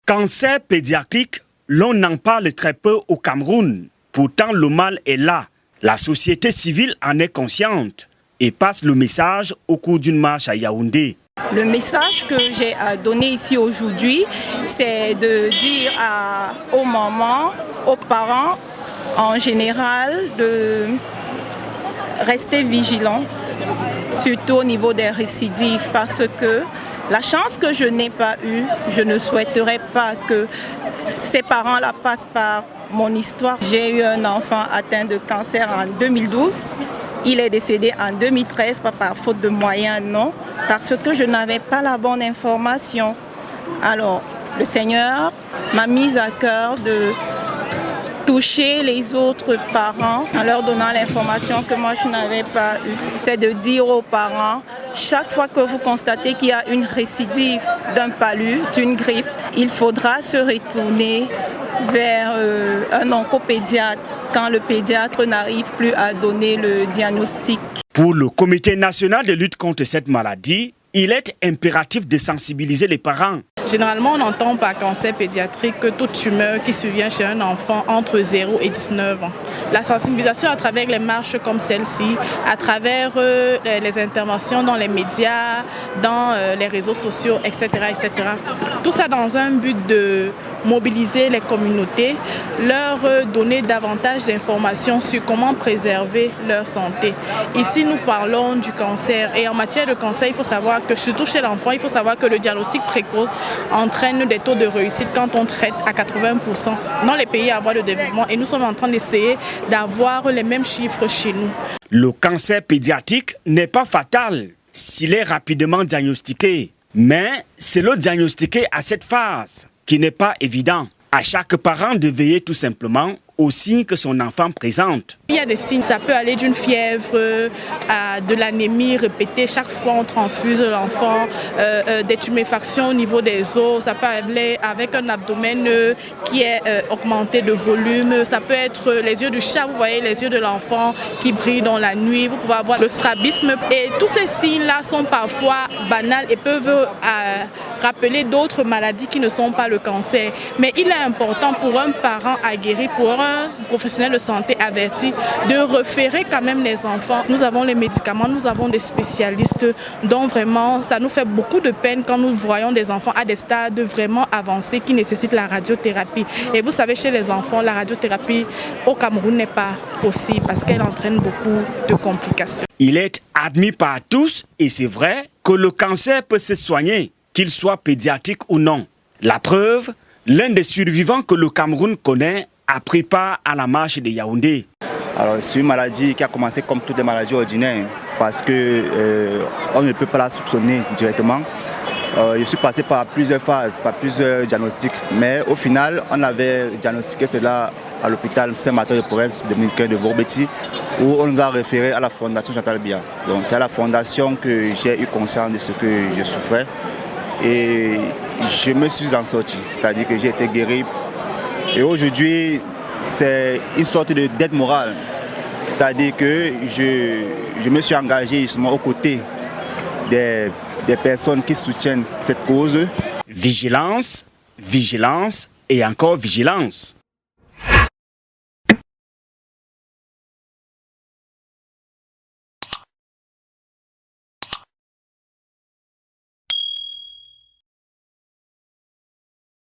Cancer pédiatrique, l'on n'en parle très peu au Cameroun. Pourtant, le mal est là. La société civile en est consciente et passe le message au cours d'une marche à Yaoundé. Le message que j'ai à donner ici aujourd'hui, c'est de dire aux mamans, aux parents en général, de rester vigilants, surtout au niveau des récidives, parce que la chance que je n'ai pas eue, je ne souhaiterais pas que ces parents-là passent par mon histoire. J'ai eu un enfant atteint de cancer en 2012. Il est décédé en 2013, pas par faute de moyens, non, parce que je n'avais pas la bonne information. Alors, le Seigneur m'a mise à cœur de toucher les autres parents en leur donnant l'information que moi je n'avais pas eue. C'est de dire aux parents, chaque fois que vous constatez qu'il y a une récidive d'un palu, d'une grippe, il faudra se retourner vers un oncopédiatre quand le pédiatre n'arrive plus à donner le diagnostic. Pour le Comité national de lutte contre cette maladie, il est impératif de sensibiliser les parents. Généralement, on entend par cancer pédiatrique que toute tumeur qui survient chez un enfant entre 0 et 19 ans. La sensibilisation à travers les marches comme celle-ci, à travers les interventions dans les médias, dans les réseaux sociaux, etc., etc. Tout ça dans un but de mobiliser les communautés, leur donner davantage d'informations sur comment préserver leur santé. Ici, nous parlons du cancer et en matière de cancer, il faut savoir que surtout chez l'enfant, il faut savoir que le diagnostic précoce entraîne des taux de réussite quand on traite à 80% dans les pays à voie de développement et nous sommes en train d'essayer d'avoir les mêmes chiffres chez nous. Le cancer pédiatrique n'est pas fatal s'il est rapidement diagnostiqué, mais c'est le diagnostiquer à cette phase qui n'est pas évident. À chaque parent de veiller tout simplement aux signes que son enfant présente. Il y a des signes, ça peut aller d'une fièvre à de l'anémie répétée, chaque fois on transfuse l'enfant, des tuméfactions au niveau des os, ça peut aller avec un abdomen qui est augmenté de volume, ça peut être les yeux du chat, vous voyez les yeux de l'enfant qui brillent dans la nuit, vous pouvez avoir le strabisme et tous ces signes-là sont parfois banals et peuvent rappeler d'autres maladies qui ne sont pas le cancer. Mais il est important pour un parent aguerri, pour un professionnel de santé averti, de référer quand même les enfants. Nous avons les médicaments, nous avons des spécialistes, donc vraiment ça nous fait beaucoup de peine quand nous voyons des enfants à des stades vraiment avancés qui nécessitent la radiothérapie. Et vous savez, chez les enfants, la radiothérapie au Cameroun n'est pas possible parce qu'elle entraîne beaucoup de complications. Il est admis par tous, et c'est vrai, que le cancer peut se soigner, qu'il soit pédiatrique ou non. La preuve, l'un des survivants que le Cameroun connaît a pris part à la marche de Yaoundé. Alors c'est une maladie qui a commencé comme toutes les maladies ordinaires parce que on ne peut pas la soupçonner directement. Je suis passé par plusieurs phases, par plusieurs diagnostics, mais au final on avait diagnostiqué cela à l'hôpital Saint-Martin de Porès dominicain de Vorbeti où on nous a référé à la fondation Chantal Biya. Donc c'est à la fondation que j'ai eu conscience de ce que je souffrais et je me suis en sorti, c'est-à-dire que j'ai été guéri. Et aujourd'hui, c'est une sorte d'aide morale. C'est-à-dire que je me suis engagé justement aux côtés des personnes qui soutiennent cette cause. Vigilance, vigilance et encore vigilance.